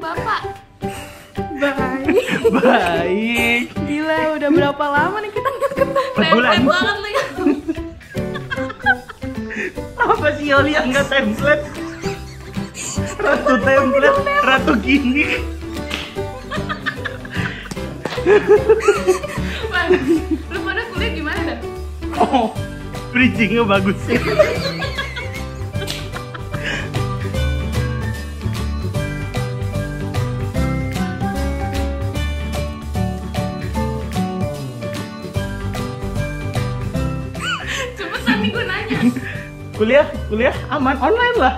Bapak? Baik. Baik. Gila, udah berapa lama nih kita nggak ketemu? 4 bulan. Template banget nih. Apa sih Yoli yang nggak template? Ratu template, ratu gimmick. Bang, lu pada kuliah gimana dah? Oh, bridgingnya bagus sih. Cepetan nih gue nanya. Kuliah aman, online lah.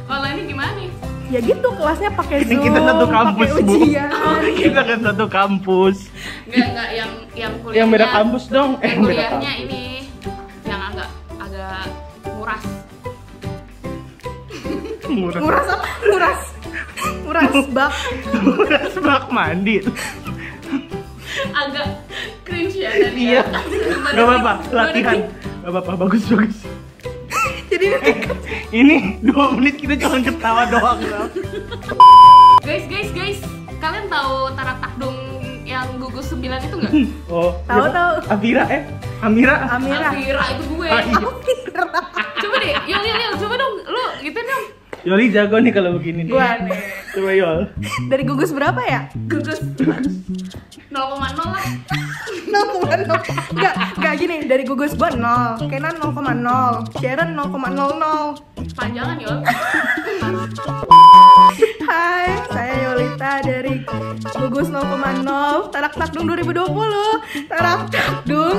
Online ini gimana nih? Ya gitu, kelasnya pakai Ini Zoom, kita satu kampus, pakai Bu. ujian. Kita kan satu kampus. Enggak yang kuliahnya. Yang beda kampus dong. Yang beda kuliahnya kampus. ini yang agak nguras. Murah. Nguras apa? Nguras bak. Murah sebak mandi. Agak cringe ya tadi. Iya. ya. Gak apa-apa, latihan. Gak apa-apa, bagus. Jadi Ini 2 menit kita cuma ketawa doang. Guys, kalian tahu Tarak Takdung yang gugus 9 itu nggak? Oh, Tahu. Amira. Amira. Afira itu gue. Ah, iya. Coba deh, Yol, coba dong, lu gituin dong. Yoli jago nih kalau begini nih. Gua nih. Coba Yol. Dari gugus berapa ya? Gugus 0,0 lah. 0,0. Enggak gini, dari gugus gua 0, Kenan 0,0, Sharon 0,00. Panjangan Yol. Hai, saya Yolita dari gugus 0,0 Tarak Takdung 2020. Tarak Takdung.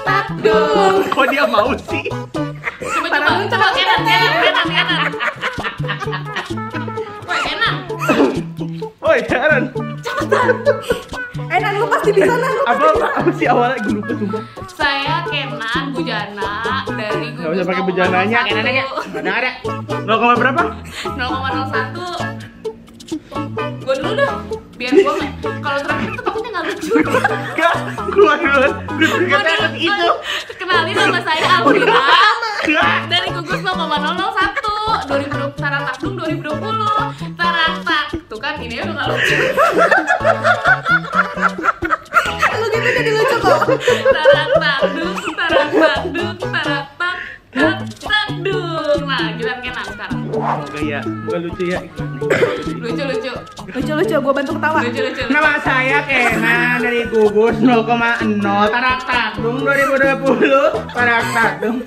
Takdung. Kok dia mau sih? Coba Kenan. Woi, Kenan. Woi, Sharon. Nan, lu pasti bisa Nan. Apa sih awalnya gue lupa sumpah. Saya Kenan Bujana dari gugus. Gak usah pakai bejananya, 0,01. Kenannya. Ada. 0, berapa? 0,01. Gue dulu dah. Biar gue kalau terakhir tuh takutnya nggak lucu. Enggak, keluar duluan. Gue juga takut itu. Kenalin nama saya Afira Enggak. dari gugus 0,001 2020 Tarak Takdung 2020. Tarak tak tuh kan ini udah nggak lucu. Lu gitu jadi lucu kok. Tarak Takdung Takdung. Nah, giliran Kenan sekarang. Semoga ya, semoga lucu ya. Lucu. Lucu, gua bantu ketawa. Lucu. Nama saya Kenan dari gugus 0,0 Tarak Takdung 2020. Tarak Takdung.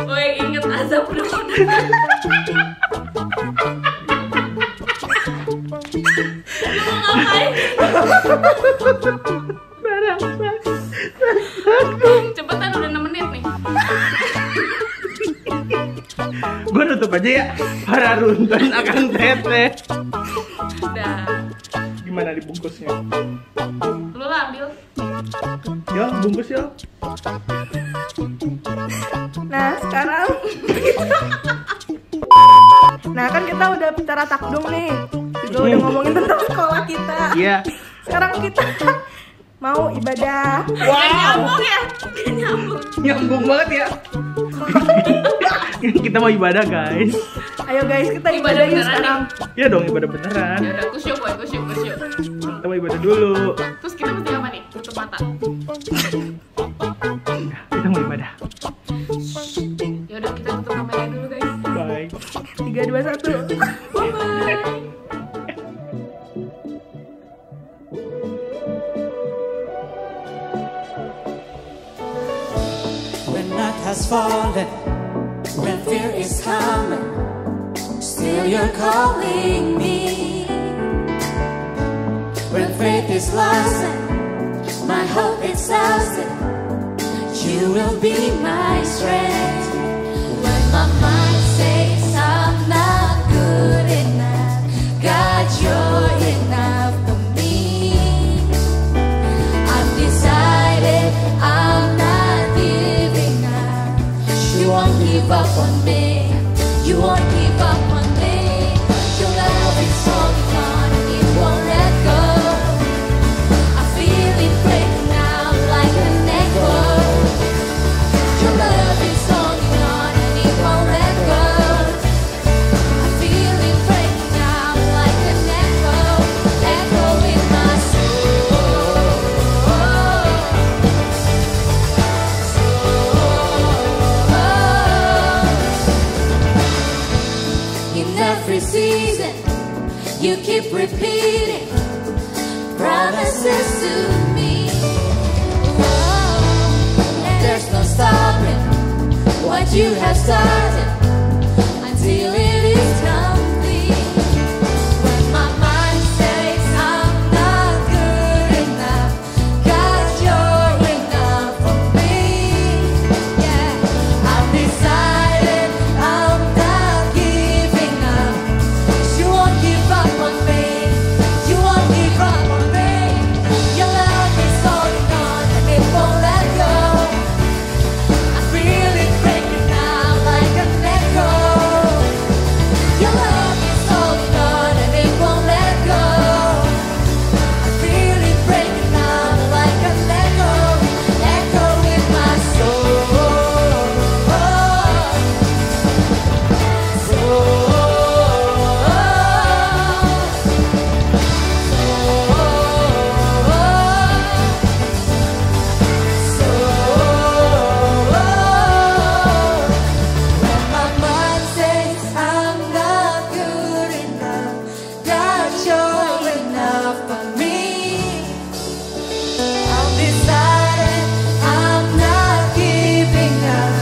Woi, inget azab dong. Lu mau ngapain? Cepetan, udah 6 menit nih. Gue tutup aja ya. Para runtun akan teteh. Dah. Gimana dibungkusnya? Lu lah ambil. Yo, bungkus yo. Nah, sekarang Nah, kan kita udah bicara takdung nih. Juga udah ngomongin tentang sekolah kita. Iya. Sekarang kita mau ibadah. Nyambung ya? Nyambung. Nyambung banget ya. Kita mau ibadah guys. Ayo guys, kita Ibadah ibadah yuk beneran sekarang. Ya dong, ibadah beneran. Ya udah, kusyuk boy, kusyuk. Kita mau ibadah dulu. Terus kita mesti apa nih? Tutup mata. Kita mau ibadah. Ya udah, kita tutup kamera dulu guys. Bye. 3, 2, 1. Bye. When night has fallen, when fear is coming, still you're calling me. When faith is lost and my hope is exhausted, you will be my strength. When my mind says I'm not good enough, God, you're enough for me. I've decided I'm not giving up. You won't give up on me. You won't give up on me. Your love is holding on and it won't let go. I feel it breaking out like an echo. Your love is holding what you have started until it is complete. When my mind says I'm not good enough, God, you're enough for me. Yeah, I've decided I'm not giving up. 'Cause you won't give up on me. You won't give up on me. Your love is holding on and it won't let go. I feel it breaking now like an echo. Your love is holding on and it won't let go. I feel it breaking now like an echo, echo in my soul. When my mind says I'm not good enough, God, you're enough for me. I've decided I'm not giving up.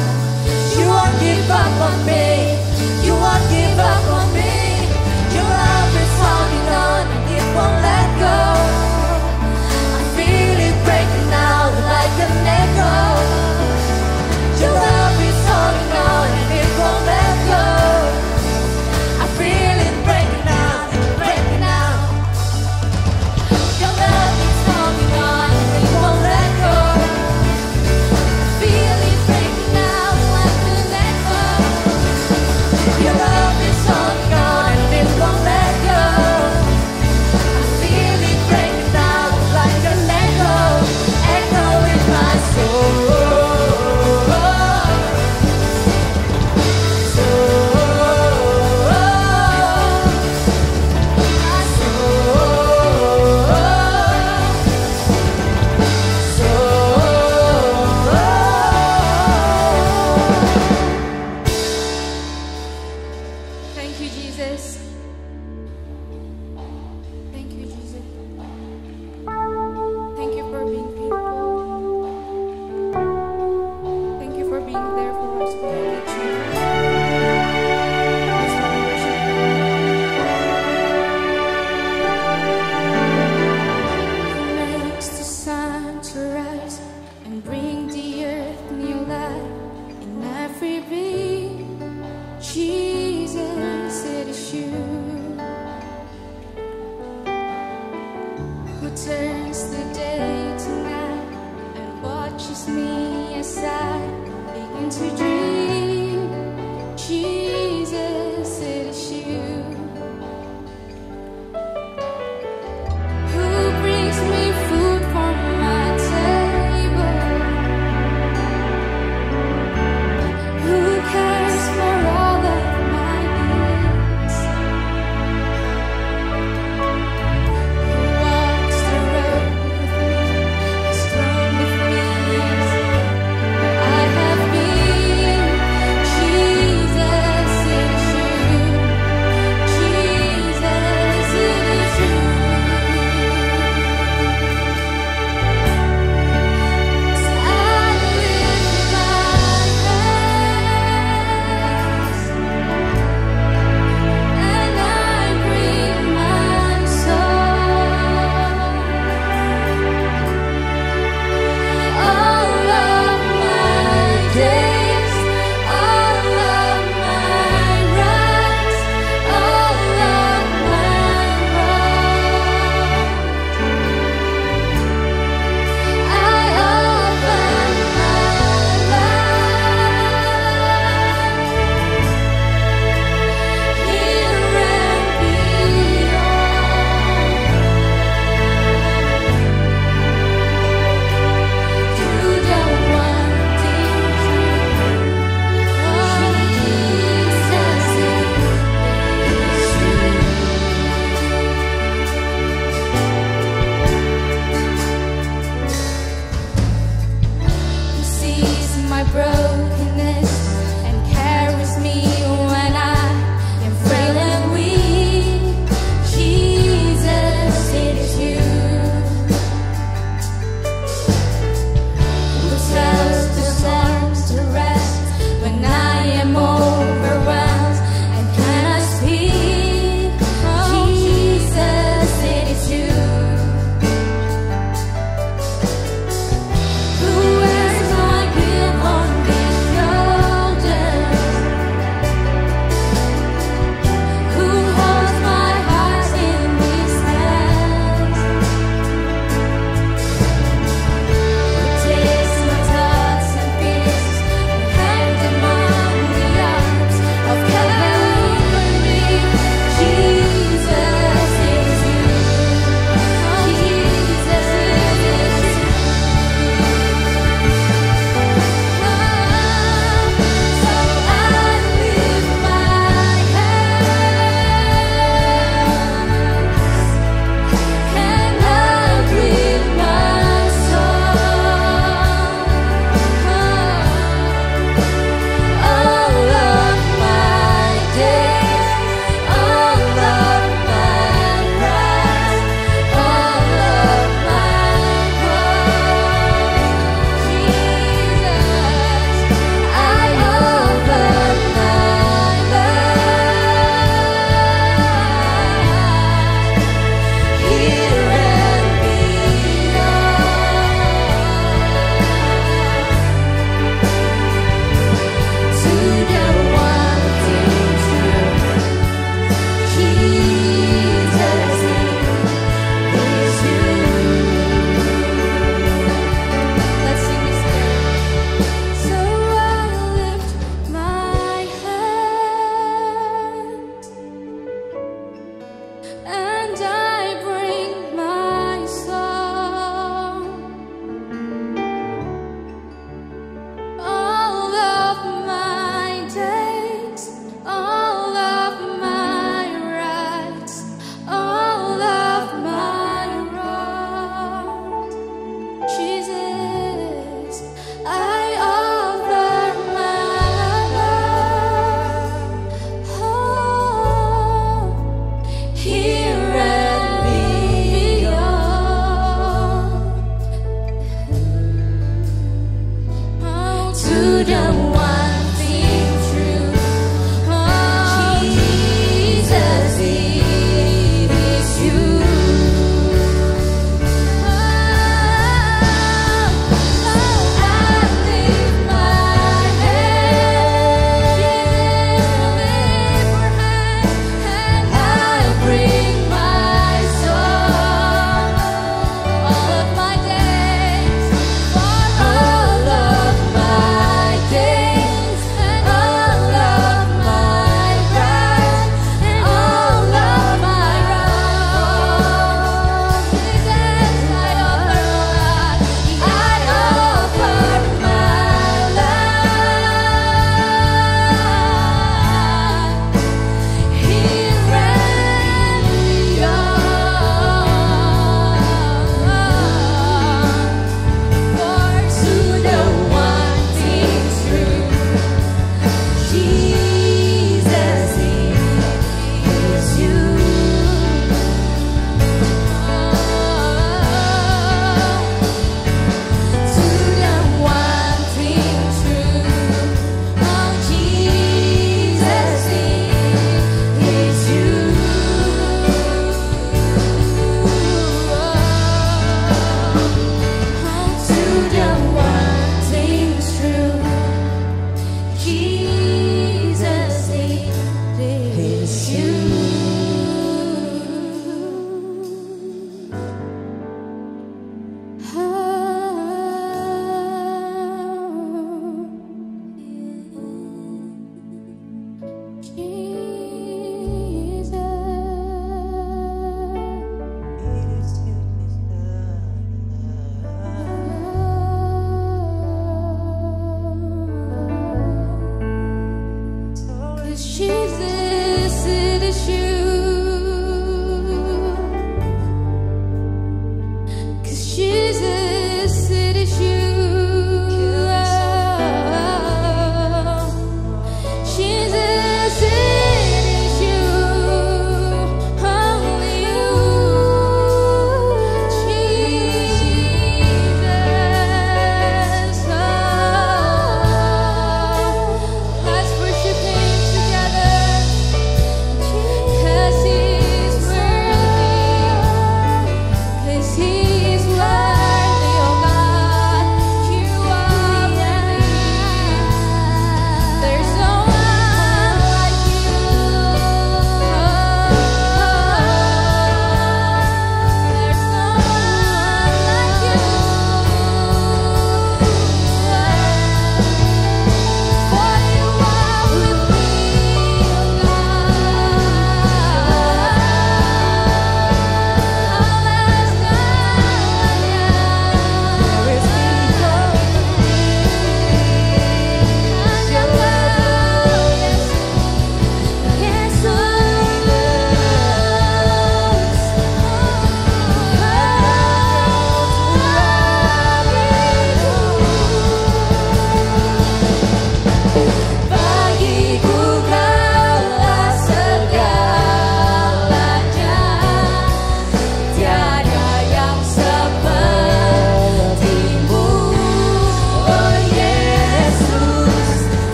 You won't give up on me. You won't give up on me. Your love is holding on and it won't let go. I feel it breaking out like an echo. Your love is holding on and it won't let go. I feel it breaking out, breaking out. Your love is holding on and it won't let go. I feel it breaking out like an echo. Your love is holding on and it won't let go. I feel it breaking out like an echo, echo in my soul. Thank you, Jesus. Thank you, Jesus. Thank you for being faithful. Thank you for being there for us, Lord. That you Yes, Lord, we worship you. He makes the sun to rise and bring the earth new life in every being. Jesus, it is you who turns the day to night and watches me as I begin to dream. Jesus, it is you who brings me food from my table, who cares for all of my needs, who walks the road with me, is strong with me as I have been.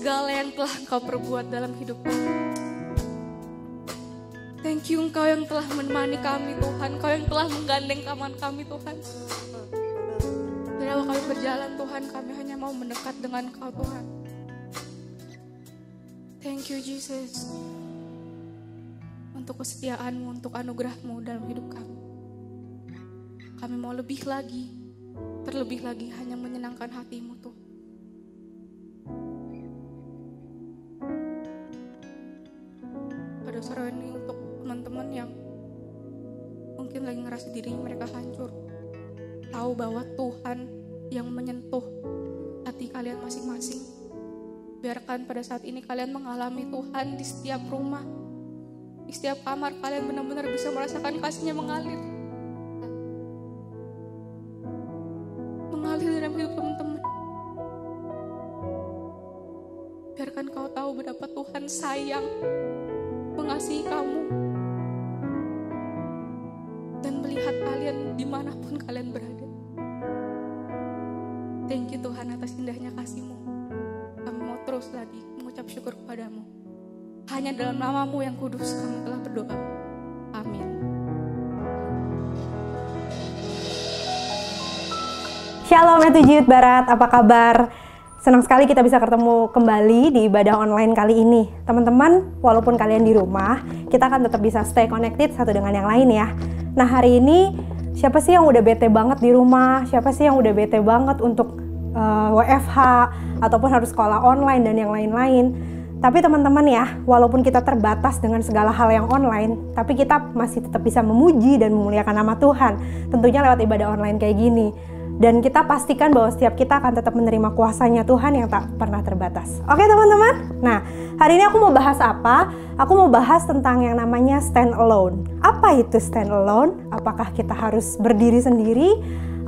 segala yang telah Engkau perbuat dalam hidup kami. Thank you Engkau yang telah menemani kami Tuhan, Engkau yang telah menggandeng tangan kami Tuhan. Dan awal kami berjalan Tuhan, kami hanya mau mendekat dengan Engkau Tuhan. Thank you Jesus, untuk kesetiaan-Mu, untuk anugerah-Mu dalam hidup kami. Kami mau lebih lagi, terlebih lagi hanya menyenangkan hati-Mu Tuhan. Pada sore ini untuk teman-teman yang mungkin lagi ngerasa dirinya mereka hancur, tahu bahwa Tuhan yang menyentuh hati kalian masing-masing. Biarkan pada saat ini kalian mengalami Tuhan di setiap rumah, di setiap kamar kalian benar-benar bisa merasakan kasih-Nya mengalir dalam hidup teman-teman. Biarkan kau tahu betapa Tuhan sayang, mengasihi kamu, dan melihat kalian dimanapun kalian berada. Thank you Tuhan atas indahnya kasih-Mu. Kami mau terus lagi mengucap syukur kepadamu. Hanya dalam nama-Mu yang kudus kami telah berdoa. Amin. Shalom Etujiut Barat, apa kabar? Senang sekali kita bisa ketemu kembali di ibadah online kali ini. Teman-teman, walaupun kalian di rumah, kita akan tetap bisa stay connected satu dengan yang lain ya. Nah hari ini, siapa sih yang udah bete banget di rumah? Siapa sih yang udah bete banget untuk WFH ataupun harus sekolah online dan yang lain-lain? Tapi teman-teman ya, walaupun kita terbatas dengan segala hal yang online, tapi kita masih tetap bisa memuji dan memuliakan nama Tuhan. Tentunya lewat ibadah online kayak gini. Dan kita pastikan bahwa setiap kita akan tetap menerima kuasanya Tuhan yang tak pernah terbatas. Oke teman-teman? Nah, hari ini aku mau bahas apa? Aku mau bahas tentang yang namanya stand alone. Apa itu stand alone? Apakah kita harus berdiri sendiri?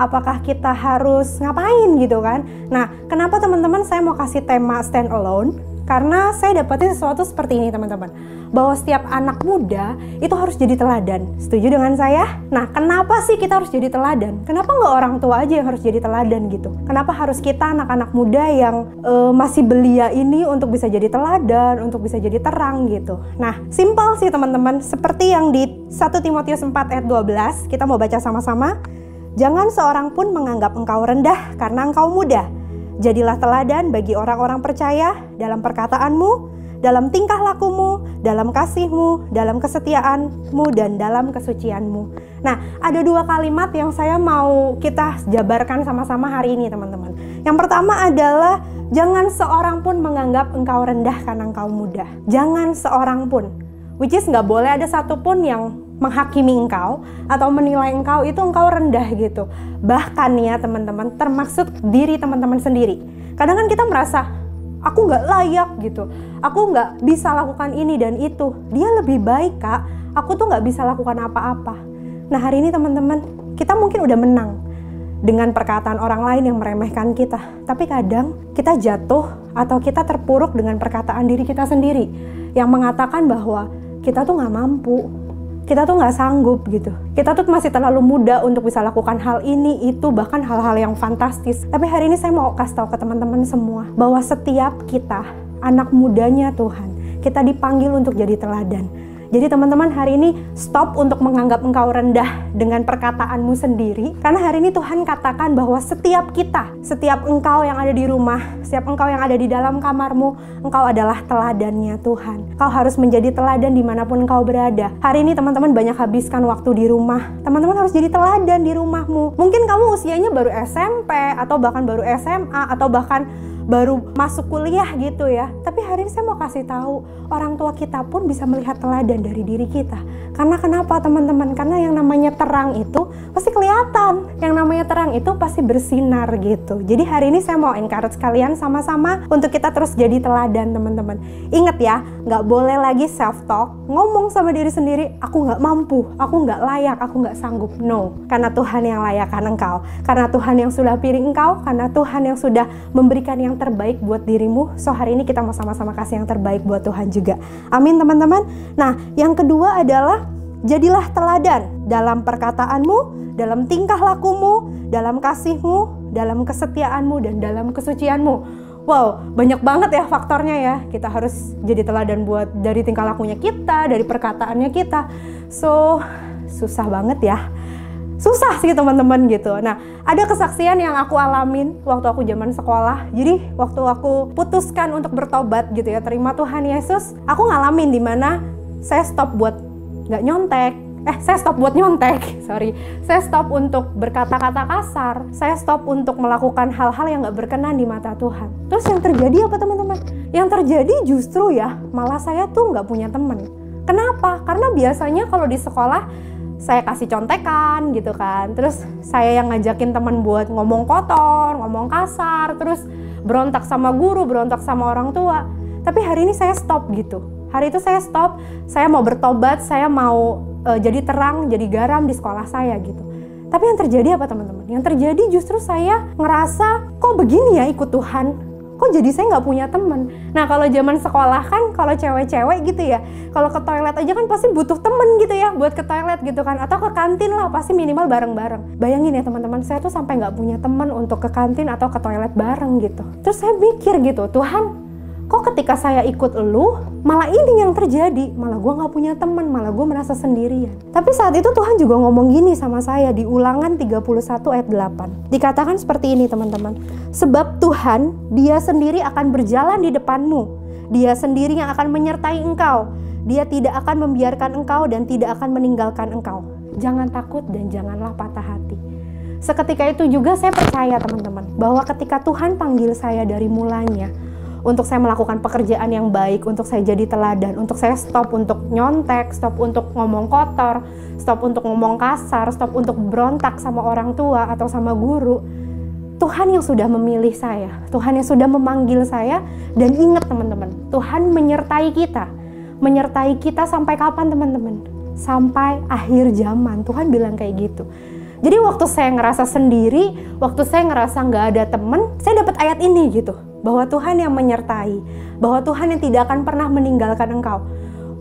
Apakah kita harus ngapain gitu kan? Nah, kenapa teman-teman saya mau kasih tema stand alone? Karena saya dapetin sesuatu seperti ini teman-teman, bahwa setiap anak muda itu harus jadi teladan. Setuju dengan saya? Nah, kenapa sih kita harus jadi teladan? Kenapa nggak orang tua aja yang harus jadi teladan gitu? Kenapa harus kita anak-anak muda yang masih belia ini untuk bisa jadi teladan, untuk bisa jadi terang gitu? Nah, simpel sih teman-teman, seperti yang di 1 Timotius 4 ayat 12, kita mau baca sama-sama. Jangan seorang pun menganggap engkau rendah karena engkau muda. Jadilah teladan bagi orang-orang percaya dalam perkataanmu, dalam tingkah lakumu, dalam kasihmu, dalam kesetiaanmu, dan dalam kesucianmu. Nah, ada 2 kalimat yang saya mau kita jabarkan sama-sama hari ini teman-teman. Yang pertama adalah, jangan seorang pun menganggap engkau rendah karena engkau muda. Jangan seorang pun. Which is nggak boleh ada satupun yang menghakimi engkau atau menilai engkau itu engkau rendah gitu. Bahkan ya teman-teman, termaksud diri teman-teman sendiri. Kadang kan kita merasa, aku nggak layak gitu, aku nggak bisa lakukan ini dan itu. Dia lebih baik kak, aku tuh nggak bisa lakukan apa-apa. Nah hari ini teman-teman, kita mungkin udah menang dengan perkataan orang lain yang meremehkan kita. Tapi kadang kita jatuh atau kita terpuruk dengan perkataan diri kita sendiri yang mengatakan bahwa kita tuh nggak mampu, kita tuh nggak sanggup gitu. Kita tuh masih terlalu muda untuk bisa lakukan hal ini, itu, bahkan hal-hal yang fantastis. Tapi hari ini saya mau kasih tahu ke teman-teman semua bahwa setiap kita, anak mudanya Tuhan, kita dipanggil untuk jadi teladan. Jadi teman-teman hari ini stop untuk menganggap engkau rendah dengan perkataanmu sendiri. Karena hari ini Tuhan katakan bahwa setiap kita, setiap engkau yang ada di rumah, setiap engkau yang ada di dalam kamarmu, engkau adalah teladannya Tuhan. Kau harus menjadi teladan dimanapun engkau berada. Hari ini teman-teman banyak habiskan waktu di rumah. Teman-teman harus jadi teladan di rumahmu. Mungkin kamu usianya baru SMP, atau bahkan baru SMA, atau bahkan baru masuk kuliah gitu ya. Tapi hari ini saya mau kasih tahu, orang tua kita pun bisa melihat teladan dari diri kita. Karena kenapa teman-teman? Karena yang namanya terang itu pasti kelihatan. Yang namanya terang itu pasti bersinar gitu. Jadi hari ini saya mau encourage kalian sama-sama untuk kita terus jadi teladan teman-teman. Ingat ya, nggak boleh lagi self-talk, ngomong sama diri sendiri, aku nggak mampu, aku nggak layak, aku nggak sanggup. No, karena Tuhan yang layakkan engkau. Karena Tuhan yang sudah pilih engkau, karena Tuhan yang sudah memberikan yang terbaik buat dirimu. So hari ini kita mau sama-sama kasih yang terbaik buat Tuhan juga. Amin teman-teman. Nah yang kedua adalah jadilah teladan dalam perkataanmu, dalam tingkah lakumu, dalam kasihmu, dalam kesetiaanmu, dan dalam kesucianmu. Wow, banyak banget ya faktornya ya. Kita harus jadi teladan buat dari tingkah lakunya kita, dari perkataannya kita. So, susah banget ya. Susah sih teman-teman gitu. Nah, ada kesaksian yang aku alamin waktu aku zaman sekolah. Jadi, waktu aku putuskan untuk bertobat gitu ya, terima Tuhan Yesus, aku ngalamin dimana saya stop buat nggak nyontek. Saya stop buat nyontek, Saya stop untuk berkata-kata kasar. Saya stop untuk melakukan hal-hal yang gak berkenan di mata Tuhan. Terus yang terjadi apa teman-teman? Yang terjadi justru ya, malah saya tuh gak punya teman. Kenapa? Karena biasanya kalau di sekolah, saya kasih contekan gitu kan. Terus saya yang ngajakin teman buat ngomong kotor, ngomong kasar, terus berontak sama guru, berontak sama orang tua. Tapi hari ini saya stop gitu. Hari itu saya stop, saya mau bertobat, saya mau jadi terang, jadi garam di sekolah saya gitu. Tapi yang terjadi apa teman-teman? Yang terjadi justru saya ngerasa kok begini ya ikut Tuhan, kok jadi saya nggak punya teman. Nah kalau zaman sekolah kan, kalau cewek-cewek gitu ya, kalau ke toilet aja kan pasti butuh temen gitu ya, buat ke toilet gitu kan, atau ke kantin lah pasti minimal bareng-bareng. Bayangin ya teman-teman, saya tuh sampai nggak punya teman untuk ke kantin atau ke toilet bareng gitu. Terus saya mikir gitu, Tuhan, kok ketika saya ikut elu, malah ini yang terjadi, malah gue gak punya teman, malah gue merasa sendirian. Tapi saat itu Tuhan juga ngomong gini sama saya di Ulangan 31 ayat 8. Dikatakan seperti ini teman-teman, sebab Tuhan, dia sendiri akan berjalan di depanmu, dia sendiri yang akan menyertai engkau, dia tidak akan membiarkan engkau dan tidak akan meninggalkan engkau. Jangan takut dan janganlah patah hati. Seketika itu juga saya percaya teman-teman, bahwa ketika Tuhan panggil saya dari mulanya, untuk saya melakukan pekerjaan yang baik, untuk saya jadi teladan, untuk saya stop untuk nyontek, stop untuk ngomong kotor, stop untuk ngomong kasar, stop untuk berontak sama orang tua atau sama guru. Tuhan yang sudah memilih saya, Tuhan yang sudah memanggil saya, dan ingat teman-teman, Tuhan menyertai kita sampai kapan teman-teman? Sampai akhir zaman. Tuhan bilang kayak gitu. Jadi waktu saya ngerasa sendiri, waktu saya ngerasa nggak ada teman, saya dapat ayat ini gitu. Bahwa Tuhan yang menyertai, bahwa Tuhan yang tidak akan pernah meninggalkan engkau.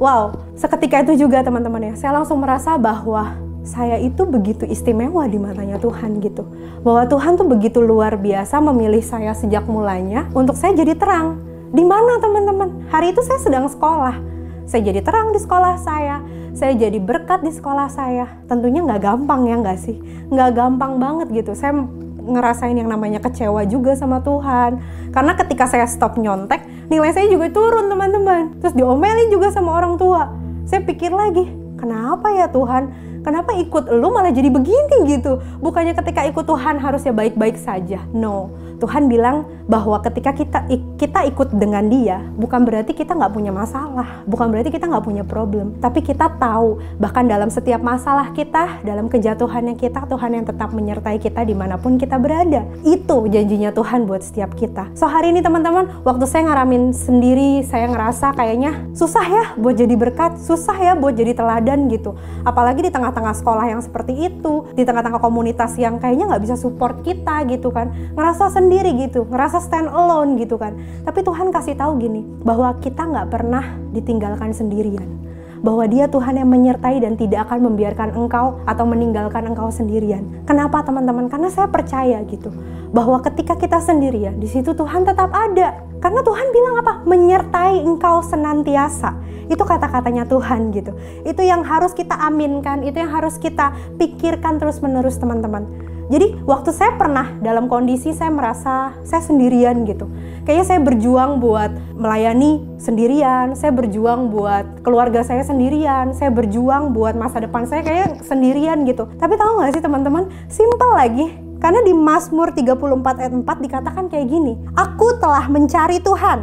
Wow, seketika itu juga teman-teman ya, saya langsung merasa bahwa saya itu begitu istimewa di matanya Tuhan gitu. Bahwa Tuhan tuh begitu luar biasa memilih saya sejak mulanya untuk saya jadi terang. Di mana teman-teman? Hari itu saya sedang sekolah. Saya jadi terang di sekolah saya jadi berkat di sekolah saya. Tentunya nggak gampang ya nggak sih? Nggak gampang banget gitu. Saya ngerasain yang namanya kecewa juga sama Tuhan. Karena ketika saya stop nyontek, nilai saya juga turun teman-teman. Terus diomelin juga sama orang tua. Saya pikir lagi, kenapa ya Tuhan? Kenapa ikut lu malah jadi begini gitu? Bukannya ketika ikut Tuhan harusnya baik-baik saja. No, Tuhan bilang bahwa ketika kita ikut dengan dia, bukan berarti kita nggak punya masalah, bukan berarti kita nggak punya problem, tapi kita tahu bahkan dalam setiap masalah kita, dalam kejatuhannya kita, Tuhan yang tetap menyertai kita dimanapun kita berada. Itu janjinya Tuhan buat setiap kita. So hari ini teman-teman, waktu saya ngalamin sendiri, saya ngerasa kayaknya susah ya buat jadi berkat, susah ya buat jadi teladan gitu. Apalagi di tengah-tengah sekolah yang seperti itu, di tengah-tengah komunitas yang kayaknya nggak bisa support kita gitu kan, ngerasa sendiri gitu, ngerasa stand alone gitu kan. Tapi Tuhan kasih tahu gini, bahwa kita nggak pernah ditinggalkan sendirian, bahwa dia Tuhan yang menyertai dan tidak akan membiarkan engkau atau meninggalkan engkau sendirian. Kenapa teman-teman? Karena saya percaya gitu, bahwa ketika kita sendirian, di situ Tuhan tetap ada. Karena Tuhan bilang apa? Menyertai engkau senantiasa. Itu kata-katanya Tuhan gitu. Itu yang harus kita aminkan, itu yang harus kita pikirkan terus-menerus teman-teman. Jadi waktu saya pernah dalam kondisi saya merasa saya sendirian gitu. Kayaknya saya berjuang buat melayani sendirian, saya berjuang buat keluarga saya sendirian, saya berjuang buat masa depan saya kayak sendirian gitu. Tapi tahu gak sih teman-teman, simple lagi. Karena di Mazmur 34 ayat 4 dikatakan kayak gini, aku telah mencari Tuhan,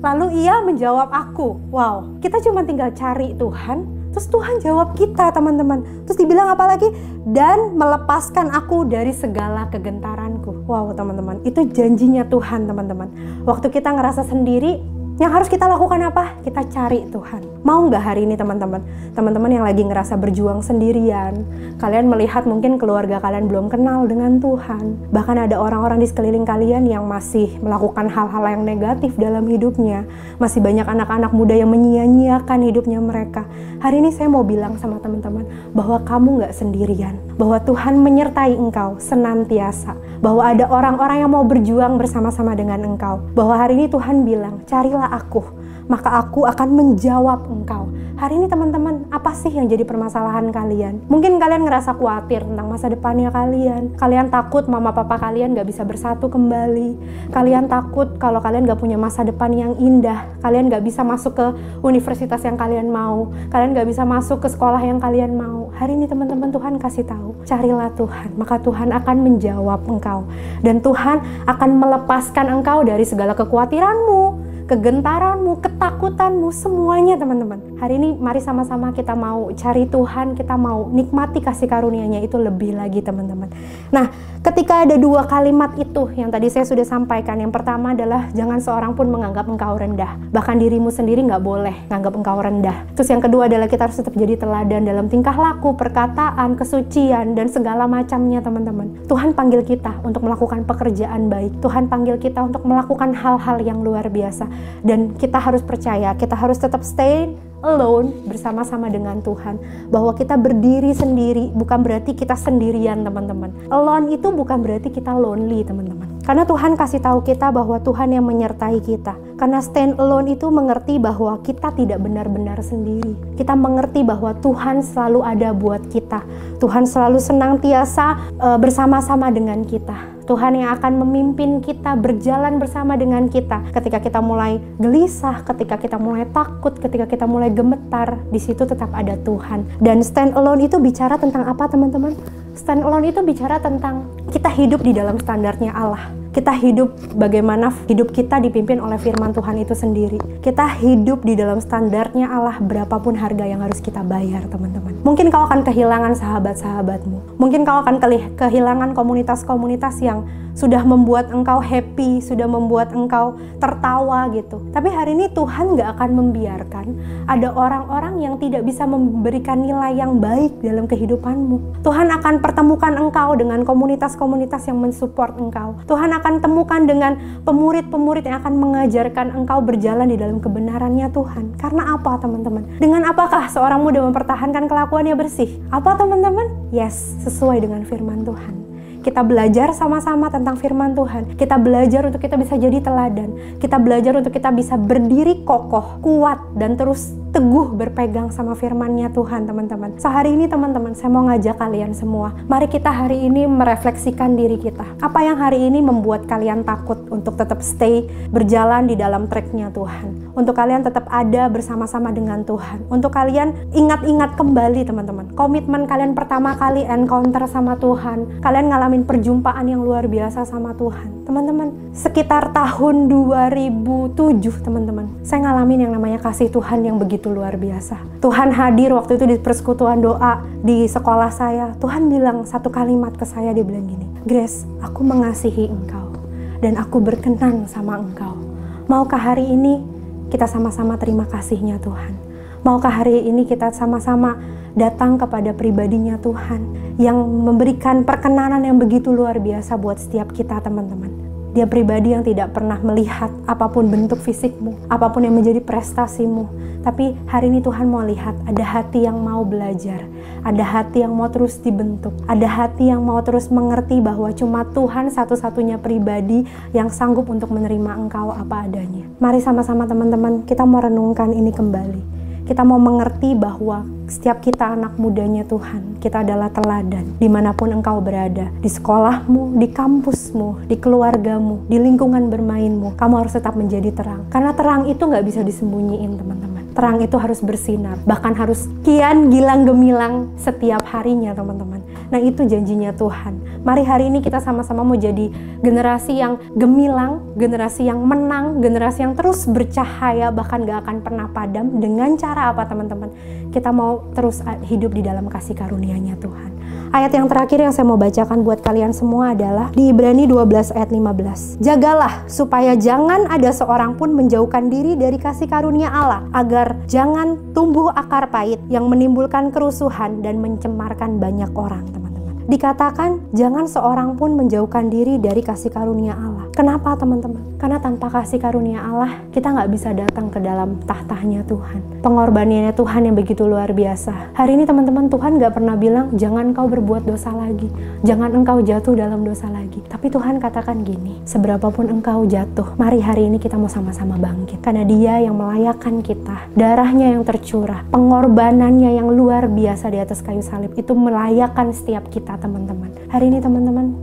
lalu ia menjawab aku. Wow, kita cuma tinggal cari Tuhan, terus Tuhan jawab kita teman-teman. Terus dibilang apa lagi? Dan melepaskan aku dari segala kegentaranku. Wow teman-teman, itu janjinya Tuhan teman-teman. Waktu kita ngerasa sendiri, Yang harus kita lakukan apa? Kita cari Tuhan. Mau nggak hari ini teman-teman? Teman-teman yang lagi ngerasa berjuang sendirian, kalian melihat mungkin keluarga kalian belum kenal dengan Tuhan. Bahkan ada orang-orang di sekeliling kalian yang masih melakukan hal-hal yang negatif dalam hidupnya. Masih banyak anak-anak muda yang menyia-nyiakan hidupnya mereka. Hari ini saya mau bilang sama teman-teman bahwa kamu nggak sendirian. Bahwa Tuhan menyertai engkau senantiasa. Bahwa ada orang-orang yang mau berjuang bersama-sama dengan engkau. Bahwa hari ini Tuhan bilang, carilah aku, maka aku akan menjawab engkau. Hari ini teman-teman, apa sih yang jadi permasalahan kalian? Mungkin kalian ngerasa khawatir tentang masa depannya kalian. Kalian takut mama papa kalian gak bisa bersatu kembali. Kalian takut kalau kalian gak punya masa depan yang indah. Kalian gak bisa masuk ke universitas yang kalian mau. Kalian gak bisa masuk ke sekolah yang kalian mau. Hari ini teman-teman, Tuhan kasih tahu, carilah Tuhan, maka Tuhan akan menjawab engkau. Dan Tuhan akan melepaskan engkau dari segala kekhawatiranmu, kegentaranmu, ketakutanmu, semuanya teman-teman. Hari ini mari sama-sama kita mau cari Tuhan, kita mau nikmati kasih karunia-Nya itu lebih lagi teman-teman. Nah, ketika ada dua kalimat itu yang tadi saya sudah sampaikan. Yang pertama adalah jangan seorang pun menganggap engkau rendah. Bahkan dirimu sendiri nggak boleh menganggap engkau rendah. Terus yang kedua adalah kita harus tetap jadi teladan dalam tingkah laku, perkataan, kesucian, dan segala macamnya teman-teman. Tuhan panggil kita untuk melakukan pekerjaan baik. Tuhan panggil kita untuk melakukan hal-hal yang luar biasa. Dan kita harus percaya, kita harus tetap stay alone bersama-sama dengan Tuhan. Bahwa kita berdiri sendiri bukan berarti kita sendirian teman-teman. Alone itu bukan berarti kita lonely teman-teman. Karena Tuhan kasih tahu kita bahwa Tuhan yang menyertai kita. Karena stand alone itu mengerti bahwa kita tidak benar-benar sendiri. Kita mengerti bahwa Tuhan selalu ada buat kita. Tuhan selalu senantiasa bersama-sama dengan kita. Tuhan yang akan memimpin kita, berjalan bersama dengan kita. Ketika kita mulai gelisah, ketika kita mulai takut, ketika kita mulai gemetar, di situ tetap ada Tuhan. Dan stand alone itu bicara tentang apa teman-teman? Stand alone itu bicara tentang kita hidup di dalam standarnya Allah. Kita hidup bagaimana hidup kita dipimpin oleh firman Tuhan itu sendiri. Kita hidup di dalam standarnya Allah, berapapun harga yang harus kita bayar teman-teman. Mungkin kau akan kehilangan sahabat-sahabatmu. Mungkin kau akan kehilangan komunitas-komunitas yang sudah membuat engkau happy, sudah membuat engkau tertawa gitu. Tapi hari ini Tuhan gak akan membiarkan ada orang-orang yang tidak bisa memberikan nilai yang baik dalam kehidupanmu. Tuhan akan pertemukan engkau dengan komunitas-komunitas yang mensupport engkau. Tuhan akan temukan dengan pemurid-pemurid yang akan mengajarkan engkau berjalan di dalam kebenarannya Tuhan. Karena apa teman-teman? Dengan apakah seorang muda mempertahankan kelakuannya bersih? Apa teman-teman? Yes, sesuai dengan firman Tuhan. Kita belajar sama-sama tentang firman Tuhan. Kita belajar untuk kita bisa jadi teladan. Kita belajar untuk kita bisa berdiri kokoh, kuat, dan terus teguh berpegang sama firman-Nya Tuhan teman-teman. Sehari ini teman-teman, saya mau ngajak kalian semua. Mari kita hari ini merefleksikan diri kita. Apa yang hari ini membuat kalian takut untuk tetap stay berjalan di dalam track-Nya Tuhan. Untuk kalian tetap ada bersama-sama dengan Tuhan. Untuk kalian ingat-ingat kembali teman-teman. Komitmen kalian pertama kali encounter sama Tuhan. Kalian ngalamin perjumpaan yang luar biasa sama Tuhan. Teman-teman, sekitar tahun 2007 teman-teman, saya ngalamin yang namanya kasih Tuhan yang begitu luar biasa. Tuhan hadir waktu itu di persekutuan doa di sekolah saya. Tuhan bilang satu kalimat ke saya, dia bilang gini, Grace, aku mengasihi engkau dan aku berkenan sama engkau. Maukah hari ini kita sama-sama terima kasih-Nya Tuhan? Maukah hari ini kita sama-sama datang kepada pribadinya Tuhan yang memberikan perkenanan yang begitu luar biasa buat setiap kita teman-teman. Dia pribadi yang tidak pernah melihat apapun bentuk fisikmu, apapun yang menjadi prestasimu. Tapi hari ini Tuhan mau lihat ada hati yang mau belajar, ada hati yang mau terus dibentuk, ada hati yang mau terus mengerti bahwa cuma Tuhan satu-satunya pribadi yang sanggup untuk menerima engkau apa adanya. Mari sama-sama teman-teman, kita mau renungkan ini kembali. Kita mau mengerti bahwa setiap kita anak mudanya Tuhan, kita adalah teladan dimanapun engkau berada. Di sekolahmu, di kampusmu, di keluargamu, di lingkungan bermainmu, kamu harus tetap menjadi terang. Karena terang itu gak bisa disembunyiin teman-teman. Terang itu harus bersinar, bahkan harus kian gilang gemilang setiap harinya teman-teman. Nah itu janjinya Tuhan. Mari hari ini kita sama-sama mau jadi generasi yang gemilang, generasi yang menang, generasi yang terus bercahaya, bahkan gak akan pernah padam. Dengan cara apa teman-teman? Kita mau terus hidup di dalam kasih karunia-Nya Tuhan. Ayat yang terakhir yang saya mau bacakan buat kalian semua adalah di Ibrani 12 ayat 15. Jagalah supaya jangan ada seorang pun menjauhkan diri dari kasih karunia Allah, agar jangan tumbuh akar pahit yang menimbulkan kerusuhan dan mencemarkan banyak orang, teman-teman. Dikatakan jangan seorang pun menjauhkan diri dari kasih karunia Allah. Kenapa, teman-teman? Karena tanpa kasih karunia Allah, kita nggak bisa datang ke dalam tahtanya Tuhan. Pengorbanannya Tuhan yang begitu luar biasa. Hari ini teman-teman, Tuhan nggak pernah bilang jangan engkau berbuat dosa lagi, jangan engkau jatuh dalam dosa lagi. Tapi Tuhan katakan gini, seberapapun engkau jatuh, mari hari ini kita mau sama-sama bangkit. Karena Dia yang melayakkan kita, darahnya yang tercurah, pengorbanannya yang luar biasa di atas kayu salib, itu melayakkan setiap kita, teman-teman. Hari ini teman-teman,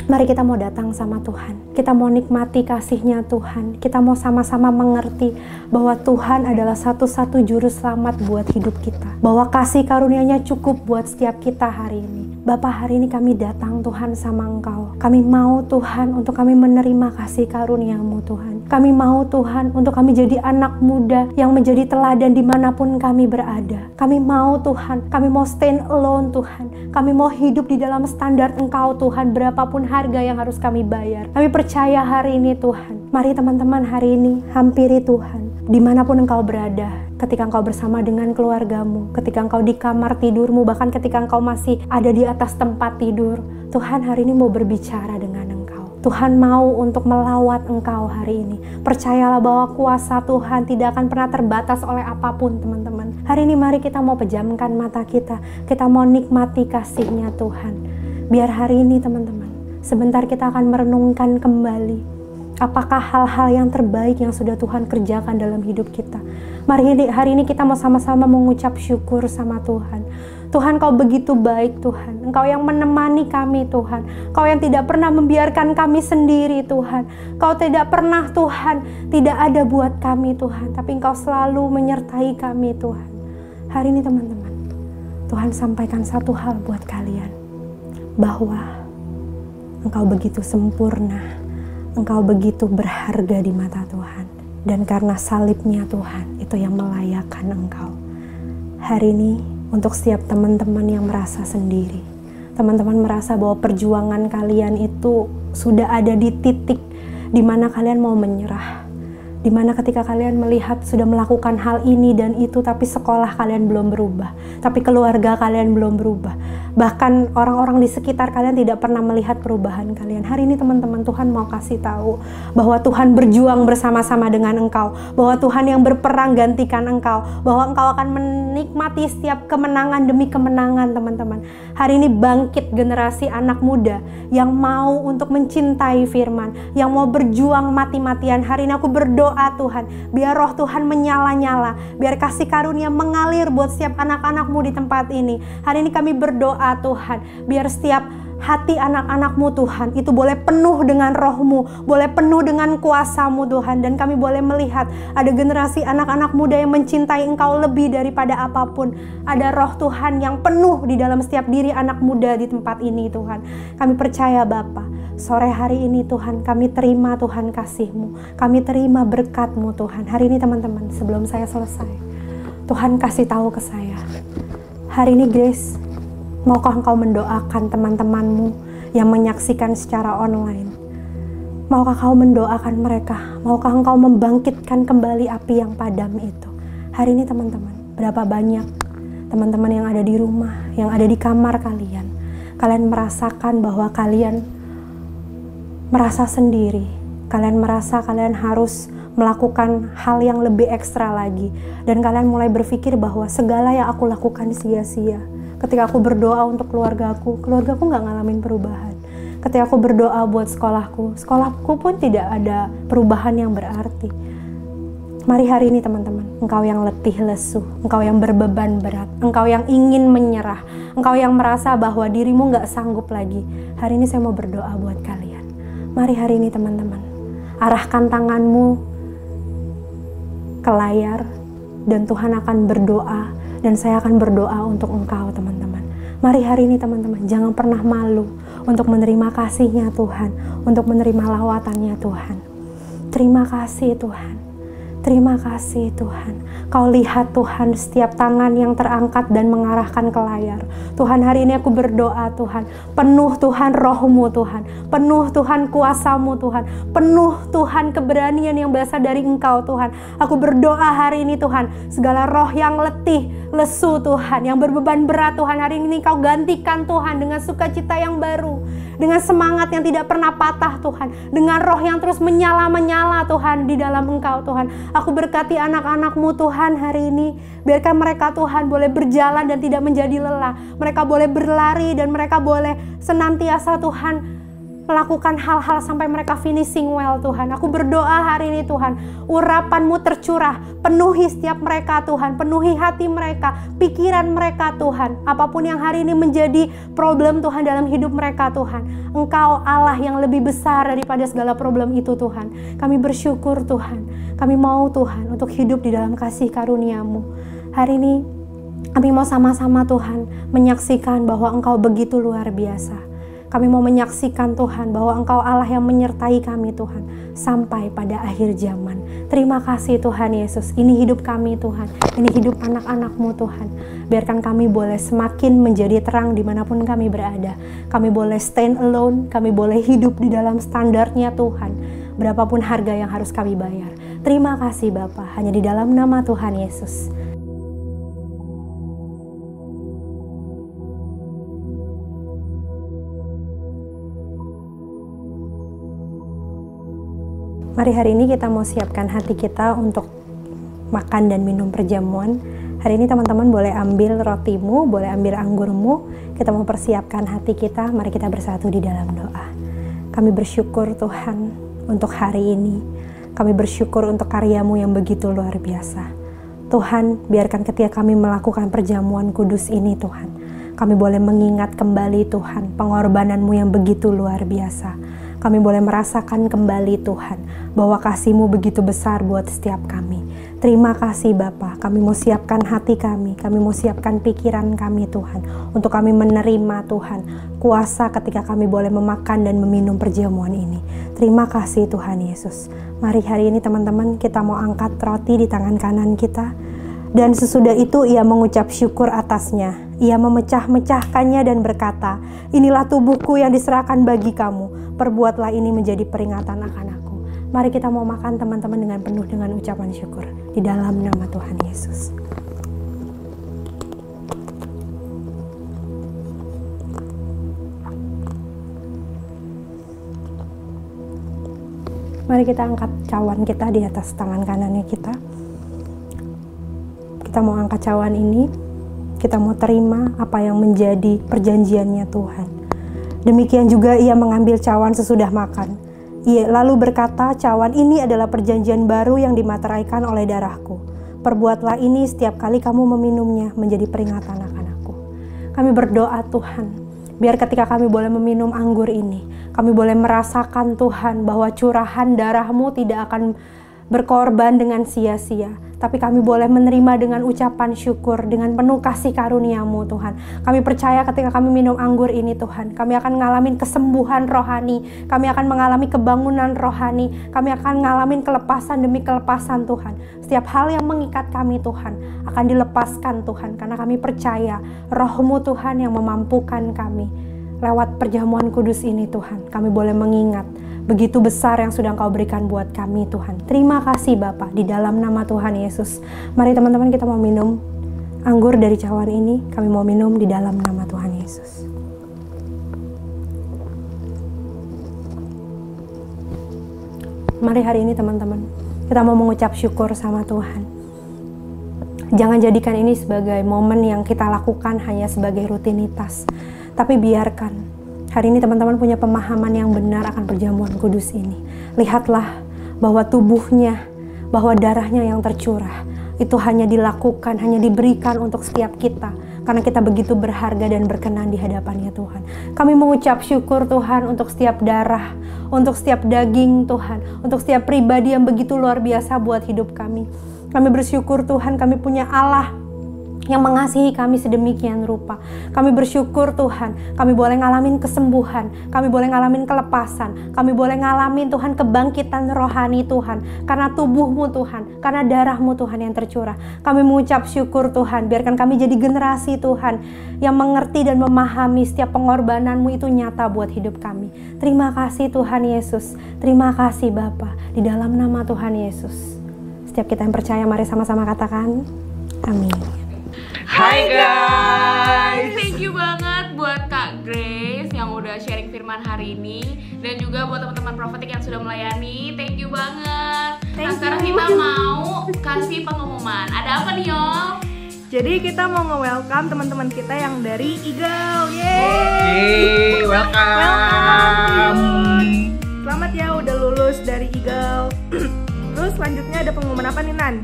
mari kita mau datang sama Tuhan. Kita mau nikmati kasih-Nya Tuhan. Kita mau sama-sama mengerti bahwa Tuhan adalah satu-satu juru selamat buat hidup kita. Bahwa kasih karunia-Nya cukup buat setiap kita hari ini. Bapa, hari ini kami datang Tuhan sama Engkau. Kami mau Tuhan untuk kami menerima kasih karunia-Mu Tuhan. Kami mau Tuhan untuk kami jadi anak muda yang menjadi teladan dimanapun kami berada. Kami mau Tuhan, kami mau stand alone Tuhan. Kami mau hidup di dalam standar Engkau Tuhan, berapapun harga yang harus kami bayar. Kami percaya hari ini Tuhan. Mari teman-teman hari ini hampiri Tuhan. Dimanapun Engkau berada, ketika Engkau bersama dengan keluargamu, ketika Engkau di kamar tidurmu, bahkan ketika Engkau masih ada di atas tempat tidur, Tuhan hari ini mau berbicara dengan Engkau. Tuhan mau untuk melawat Engkau hari ini. Percayalah bahwa kuasa Tuhan tidak akan pernah terbatas oleh apapun, teman-teman. Hari ini mari kita mau pejamkan mata kita. Kita mau nikmati kasih-Nya Tuhan. Biar hari ini teman-teman, sebentar kita akan merenungkan kembali apakah hal-hal yang terbaik yang sudah Tuhan kerjakan dalam hidup kita. Mari hari ini kita mau sama-sama mengucap syukur sama Tuhan. Tuhan, Kau begitu baik Tuhan. Engkau yang menemani kami Tuhan. Kau yang tidak pernah membiarkan kami sendiri Tuhan. Kau tidak pernah Tuhan tidak ada buat kami Tuhan. Tapi Engkau selalu menyertai kami Tuhan. Hari ini teman-teman, Tuhan sampaikan satu hal buat kalian. Bahwa Engkau begitu sempurna. Engkau begitu berharga di mata Tuhan. Dan karena salibnya Tuhan, itu yang melayakkan Engkau. Hari ini, untuk setiap teman-teman yang merasa sendiri, teman-teman merasa bahwa perjuangan kalian itu sudah ada di titik di mana kalian mau menyerah. Di mana ketika kalian melihat sudah melakukan hal ini dan itu, tapi sekolah kalian belum berubah, tapi keluarga kalian belum berubah, bahkan orang-orang di sekitar kalian tidak pernah melihat perubahan kalian. Hari ini teman-teman, Tuhan mau kasih tahu bahwa Tuhan berjuang bersama-sama dengan engkau, bahwa Tuhan yang berperang gantikan engkau, bahwa engkau akan menikmati setiap kemenangan demi kemenangan, teman-teman. Hari ini bangkit generasi anak muda yang mau untuk mencintai firman, yang mau berjuang mati-matian. Hari ini aku berdoa Tuhan, biar roh Tuhan menyala-nyala, biar kasih karunia mengalir buat setiap anak-anakmu di tempat ini. Hari ini kami berdoa Tuhan, biar setiap hati anak-anakmu Tuhan itu boleh penuh dengan rohmu, boleh penuh dengan kuasamu Tuhan. Dan kami boleh melihat ada generasi anak-anak muda yang mencintai Engkau lebih daripada apapun. Ada roh Tuhan yang penuh di dalam setiap diri anak muda di tempat ini Tuhan. Kami percaya Bapa, sore hari ini Tuhan, kami terima Tuhan kasih-Mu, kami terima berkat-Mu Tuhan. Hari ini teman-teman, sebelum saya selesai, Tuhan kasih tahu ke saya, hari ini Grace, maukah engkau mendoakan teman-temanmu yang menyaksikan secara online? Maukah kau mendoakan mereka? Maukah engkau membangkitkan kembali api yang padam itu? Hari ini teman-teman, berapa banyak teman-teman yang ada di rumah, yang ada di kamar kalian, kalian merasakan bahwa kalian merasa sendiri, kalian merasa kalian harus melakukan hal yang lebih ekstra lagi, dan kalian mulai berpikir bahwa segala yang aku lakukan sia-sia. Ketika aku berdoa untuk keluargaku nggak ngalamin perubahan. Ketika aku berdoa buat sekolahku pun tidak ada perubahan yang berarti. Mari hari ini teman-teman, engkau yang letih lesu, engkau yang berbeban berat, engkau yang ingin menyerah, engkau yang merasa bahwa dirimu nggak sanggup lagi. Hari ini saya mau berdoa buat kalian. Mari hari ini teman-teman, arahkan tanganmu ke layar dan Tuhan akan berdoa. Dan saya akan berdoa untuk engkau teman-teman. Mari hari ini teman-teman, jangan pernah malu untuk menerima kasih-Nya Tuhan, untuk menerima lawatannya Tuhan. Terima kasih Tuhan. Terima kasih Tuhan. Kau lihat Tuhan setiap tangan yang terangkat dan mengarahkan ke layar. Tuhan, hari ini aku berdoa Tuhan, penuh Tuhan roh-Mu Tuhan, penuh Tuhan kuasa-Mu Tuhan, penuh Tuhan keberanian yang berasal dari Engkau Tuhan. Aku berdoa hari ini Tuhan, segala roh yang letih, lesu Tuhan, yang berbeban berat Tuhan, hari ini Kau gantikan Tuhan dengan sukacita yang baru, dengan semangat yang tidak pernah patah Tuhan, dengan roh yang terus menyala-menyala Tuhan di dalam Engkau Tuhan. Aku berkati anak-anak-Mu Tuhan hari ini, biarkan mereka Tuhan boleh berjalan dan tidak menjadi lelah, mereka boleh berlari dan mereka boleh senantiasa Tuhan melakukan hal-hal sampai mereka finishing well Tuhan. Aku berdoa hari ini Tuhan, urapan-Mu tercurah, penuhi setiap mereka Tuhan, penuhi hati mereka, pikiran mereka Tuhan. Apapun yang hari ini menjadi problem Tuhan dalam hidup mereka Tuhan, Engkau Allah yang lebih besar daripada segala problem itu Tuhan. Kami bersyukur Tuhan, kami mau Tuhan untuk hidup di dalam kasih karunia-Mu. Hari ini kami mau sama-sama Tuhan menyaksikan bahwa Engkau begitu luar biasa. Kami mau menyaksikan Tuhan bahwa Engkau Allah yang menyertai kami Tuhan sampai pada akhir zaman. Terima kasih Tuhan Yesus. Ini hidup kami Tuhan, ini hidup anak-anak-Mu Tuhan. Biarkan kami boleh semakin menjadi terang dimanapun kami berada. Kami boleh stand alone, kami boleh hidup di dalam standarnya Tuhan, berapapun harga yang harus kami bayar. Terima kasih Bapa, hanya di dalam nama Tuhan Yesus. Mari hari ini kita mau siapkan hati kita untuk makan dan minum perjamuan. Hari ini teman-teman boleh ambil rotimu, boleh ambil anggurmu. Kita mau persiapkan hati kita, mari kita bersatu di dalam doa. Kami bersyukur Tuhan untuk hari ini. Kami bersyukur untuk karya-Mu yang begitu luar biasa. Tuhan, biarkan ketika kami melakukan perjamuan kudus ini Tuhan, kami boleh mengingat kembali Tuhan pengorbanan-Mu yang begitu luar biasa. Kami boleh merasakan kembali Tuhan bahwa kasih-Mu begitu besar buat setiap kami. Terima kasih Bapa, kami mau siapkan hati kami mau siapkan pikiran kami Tuhan, untuk kami menerima Tuhan kuasa ketika kami boleh memakan dan meminum perjamuan ini. Terima kasih Tuhan Yesus. Mari hari ini teman-teman kita mau angkat roti di tangan kanan kita, dan sesudah itu ia mengucap syukur atasnya. Ia memecah-mecahkannya dan berkata, inilah tubuhku yang diserahkan bagi kamu, perbuatlah ini menjadi peringatan akan aku. Mari kita mau makan teman-teman dengan penuh dengan ucapan syukur di dalam nama Tuhan Yesus. Mari kita angkat cawan kita di atas tangan kanannya kita. Kita mau angkat cawan ini, kita mau terima apa yang menjadi perjanjiannya Tuhan. Demikian juga ia mengambil cawan sesudah makan. Ia lalu berkata, cawan ini adalah perjanjian baru yang dimateraikan oleh darahku. Perbuatlah ini setiap kali kamu meminumnya menjadi peringatan akan aku. Kami berdoa Tuhan, biar ketika kami boleh meminum anggur ini, kami boleh merasakan Tuhan bahwa curahan darah-Mu tidak akan berkorban dengan sia-sia, tapi kami boleh menerima dengan ucapan syukur, dengan penuh kasih karunia-Mu Tuhan. Kami percaya ketika kami minum anggur ini Tuhan, kami akan mengalami kesembuhan rohani, kami akan mengalami kebangunan rohani, kami akan mengalami kelepasan demi kelepasan Tuhan. Setiap hal yang mengikat kami Tuhan akan dilepaskan Tuhan, karena kami percaya Roh-Mu Tuhan yang memampukan kami. Lewat perjamuan kudus ini Tuhan, kami boleh mengingat begitu besar yang sudah Engkau berikan buat kami Tuhan. Terima kasih Bapa, di dalam nama Tuhan Yesus. Mari teman-teman kita mau minum anggur dari cawan ini, kami mau minum di dalam nama Tuhan Yesus. Mari hari ini teman-teman, kita mau mengucap syukur sama Tuhan. Jangan jadikan ini sebagai momen yang kita lakukan hanya sebagai rutinitas, tapi biarkan hari ini teman-teman punya pemahaman yang benar akan perjamuan kudus ini. Lihatlah bahwa tubuhnya, bahwa darahnya yang tercurah, itu hanya dilakukan, hanya diberikan untuk setiap kita. Karena kita begitu berharga dan berkenan di hadapannya Tuhan. Kami mengucap syukur Tuhan untuk setiap darah, untuk setiap daging Tuhan, untuk setiap pribadi yang begitu luar biasa buat hidup kami. Kami bersyukur Tuhan, kami punya Allah yang mengasihi kami sedemikian rupa. Kami bersyukur Tuhan, kami boleh ngalamin kesembuhan, kami boleh ngalamin kelepasan, kami boleh ngalamin Tuhan kebangkitan rohani Tuhan, karena tubuh-Mu Tuhan, karena darah-Mu Tuhan yang tercurah. Kami mengucap syukur Tuhan, biarkan kami jadi generasi Tuhan yang mengerti dan memahami setiap pengorbanan-Mu itu nyata buat hidup kami. Terima kasih Tuhan Yesus, terima kasih Bapa, di dalam nama Tuhan Yesus. Setiap kita yang percaya, mari sama-sama katakan, amin. Hai guys. Thank you banget buat Kak Grace yang udah sharing firman hari ini, dan juga buat teman-teman Prophetic yang sudah melayani. Thank you banget. Nah, sekarang kita mau kasih pengumuman. Ada apa nih, Yol? Jadi kita mau nge-welcome teman-teman kita yang dari Eagle. Yeay, welcome. Selamat ya udah lulus dari Eagle. Terus selanjutnya ada pengumuman apa nih, Nan?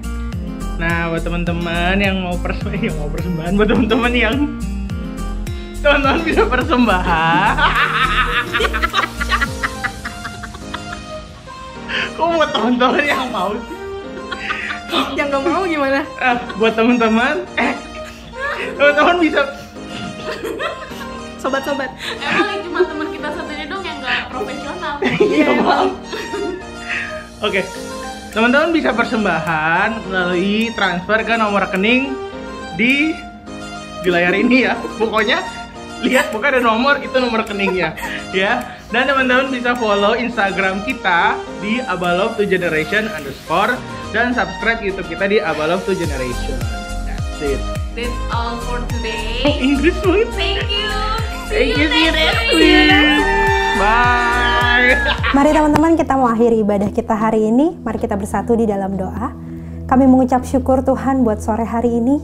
Nah, buat teman-teman yang mau persembahan, buat teman-teman yang teman-teman bisa persembahan. Kok buat teman-teman yang mau? Yang gak mau gimana? Buat teman-teman, teman-teman bisa. Sobat-sobat. Emang cuma teman kita satu ini dong yang gak profesional. Iya, maaf. Oke. Teman-teman bisa persembahan melalui transfer ke nomor rekening di layar ini ya. Pokoknya lihat, bukan ada nomor, itu nomor rekeningnya ya. Dan teman-teman bisa follow Instagram kita di abalove2generation_ dan subscribe YouTube kita di abalove2generation. That's it. That's all for today. Inggris banget. Thank you. See you next week. Bye. Mari teman-teman, kita mau akhiri ibadah kita hari ini. Mari kita bersatu di dalam doa. Kami mengucap syukur Tuhan buat sore hari ini.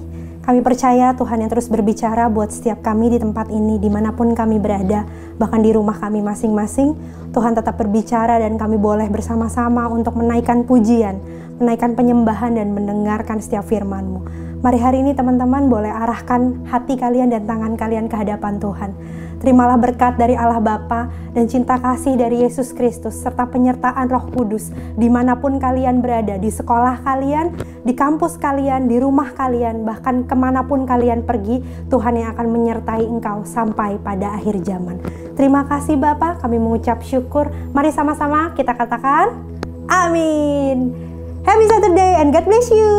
Kami percaya Tuhan yang terus berbicara buat setiap kami di tempat ini, dimanapun kami berada, bahkan di rumah kami masing-masing. Tuhan tetap berbicara dan kami boleh bersama-sama untuk menaikkan pujian, menaikkan penyembahan dan mendengarkan setiap firman-Mu. Mari hari ini teman-teman boleh arahkan hati kalian dan tangan kalian ke hadapan Tuhan. Terimalah berkat dari Allah Bapa dan cinta kasih dari Yesus Kristus serta penyertaan Roh Kudus dimanapun kalian berada, di sekolah kalian, di kampus kalian, di rumah kalian, bahkan kemanapun kalian pergi, Tuhan yang akan menyertai engkau sampai pada akhir zaman. Terima kasih Bapa, kami mengucap syukur. Mari sama-sama kita katakan amin. Happy Saturday and God bless you.